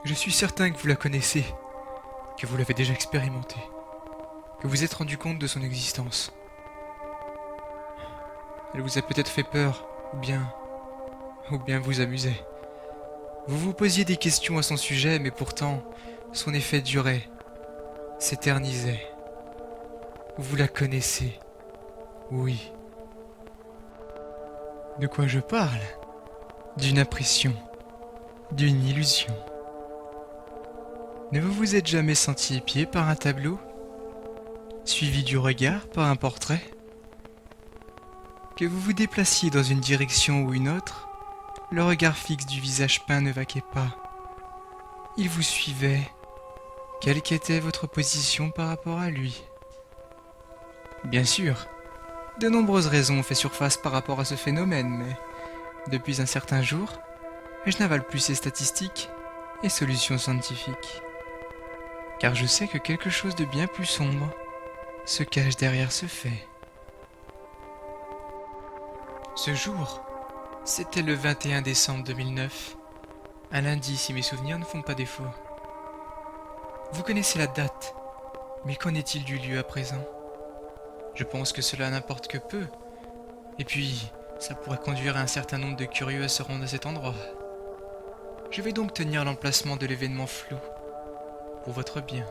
Je suis certain que vous la connaissez, que vous l'avez déjà expérimentée, que vous êtes rendu compte de son existence. Elle vous a peut-être fait peur, ou bien vous amuser. Vous vous posiez des questions à son sujet, mais pourtant, son effet durait, s'éternisait. Vous la connaissez, oui. De quoi je parle? D'une impression, d'une illusion. Ne vous vous êtes jamais senti épié par un tableau? Suivi du regard par un portrait? Que vous vous déplaciez dans une direction ou une autre, le regard fixe du visage peint ne vaquait pas. Il vous suivait, quelle qu'était votre position par rapport à lui. Bien sûr, de nombreuses raisons ont fait surface par rapport à ce phénomène, mais depuis un certain jour, je n'avale plus ces statistiques et solutions scientifiques. Car je sais que quelque chose de bien plus sombre se cache derrière ce fait. Ce jour, c'était le 21 décembre 2009, un lundi si mes souvenirs ne font pas défaut. Vous connaissez la date, mais qu'en est-il du lieu à présent? Je pense que cela n'importe que peu, et puis ça pourrait conduire un certain nombre de curieux à se rendre à cet endroit. Je vais donc tenir l'emplacement de l'événement flou, pour votre bien.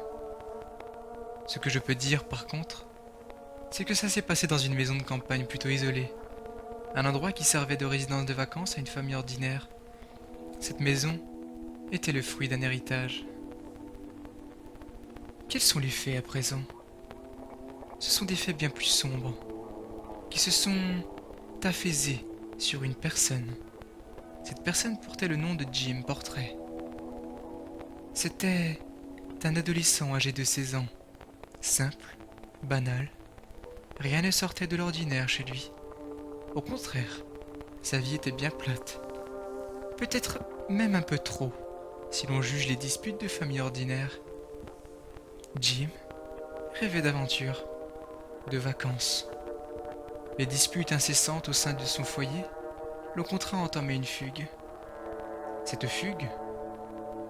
Ce que je peux dire par contre, c'est que ça s'est passé dans une maison de campagne plutôt isolée, un endroit qui servait de résidence de vacances à une famille ordinaire. Cette maison était le fruit d'un héritage. Quels sont les faits à présent? Ce sont des faits bien plus sombres, qui se sont affaisés sur une personne. Cette personne portait le nom de Jim Portrait. C'était un adolescent âgé de 16 ans, simple, banal. Rien ne sortait de l'ordinaire chez lui. Au contraire, sa vie était bien plate. Peut-être même un peu trop, si l'on juge les disputes de famille ordinaire. Jim rêvait d'aventure, de vacances. Les disputes incessantes au sein de son foyer l'ont contraint à entamer une fugue. Cette fugue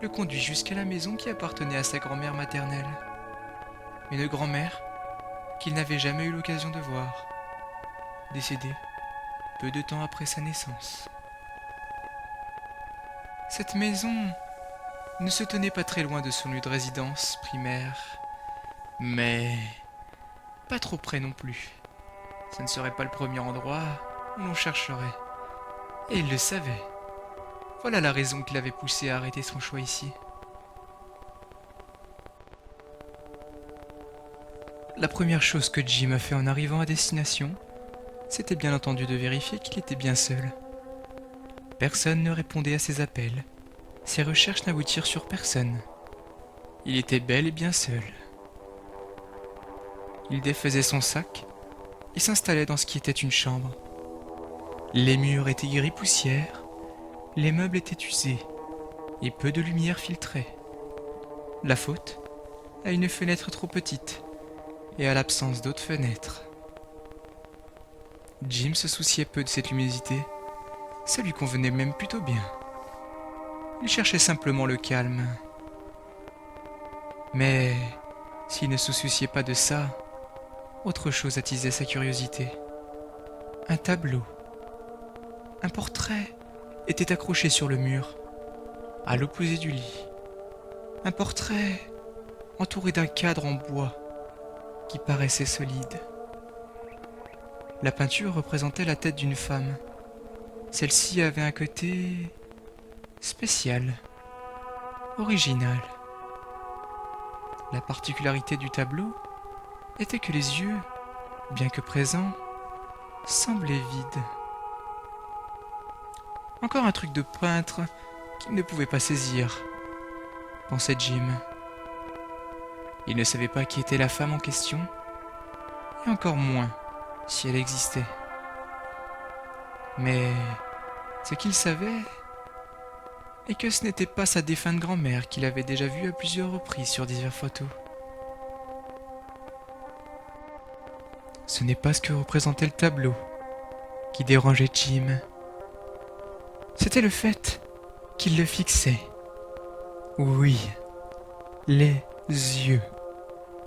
le conduit jusqu'à la maison qui appartenait à sa grand-mère maternelle. Une grand-mère qu'il n'avait jamais eu l'occasion de voir, décédée peu de temps après sa naissance. Cette maison ne se tenait pas très loin de son lieu de résidence primaire, mais pas trop près non plus. Ce ne serait pas le premier endroit où l'on chercherait. Et il le savait. Voilà la raison qui l'avait poussé à arrêter son choix ici. La première chose que Jim a fait en arrivant à destination, c'était bien entendu de vérifier qu'il était bien seul. Personne ne répondait à ses appels. Ses recherches n'aboutirent sur personne. Il était bel et bien seul. Il défaisait son sac et s'installait dans ce qui était une chambre. Les murs étaient gris poussière, les meubles étaient usés et peu de lumière filtrait. La faute à une fenêtre trop petite et à l'absence d'autres fenêtres. Jim se souciait peu de cette luminosité, ça lui convenait même plutôt bien. Il cherchait simplement le calme. Mais s'il ne se souciait pas de ça, autre chose attisait sa curiosité. Un tableau. Un portrait était accroché sur le mur, à l'opposé du lit. Un portrait entouré d'un cadre en bois qui paraissait solide. La peinture représentait la tête d'une femme. Celle-ci avait un côté spécial, original. La particularité du tableau était que les yeux, bien que présents, semblaient vides. Encore un truc de peintre qu'il ne pouvait pas saisir, pensait Jim. Il ne savait pas qui était la femme en question, et encore moins si elle existait. Mais ce qu'il savait est que ce n'était pas sa défunte grand-mère qu'il avait déjà vue à plusieurs reprises sur diverses photos. ce n'est pas ce que représentait le tableau qui dérangeait Jim. C'était le fait qu'il le fixait. Oui, les yeux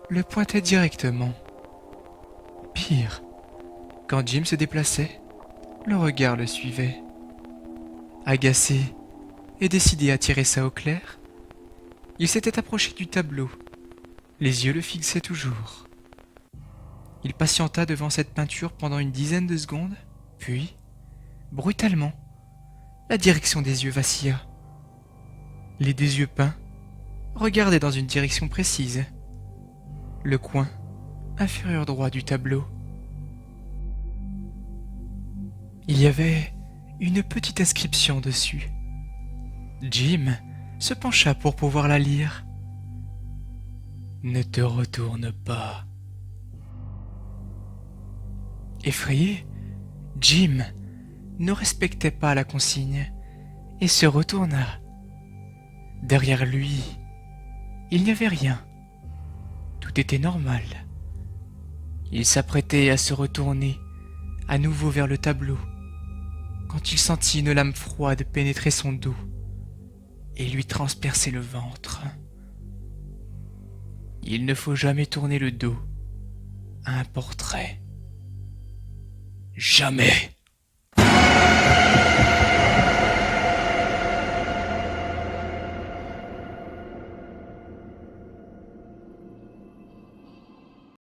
le pointaient directement. Pire, quand Jim se déplaçait, le regard le suivait. Agacé et décidé à tirer ça au clair, il s'était approché du tableau. Les yeux le fixaient toujours. Il patienta devant cette peinture pendant une dizaine de secondes, puis, brutalement, la direction des yeux vacilla. Les deux yeux peints regardaient dans une direction précise, le coin inférieur droit du tableau. Il y avait une petite inscription dessus. Jim se pencha pour pouvoir la lire. « Ne te retourne pas. » Effrayé, Jim ne respectait pas la consigne et se retourna. Derrière lui, il n'y avait rien. Tout était normal. Il s'apprêtait à se retourner à nouveau vers le tableau quand il sentit une lame froide pénétrer son dos et lui transpercer le ventre. Il ne faut jamais tourner le dos à un portrait. Jamais.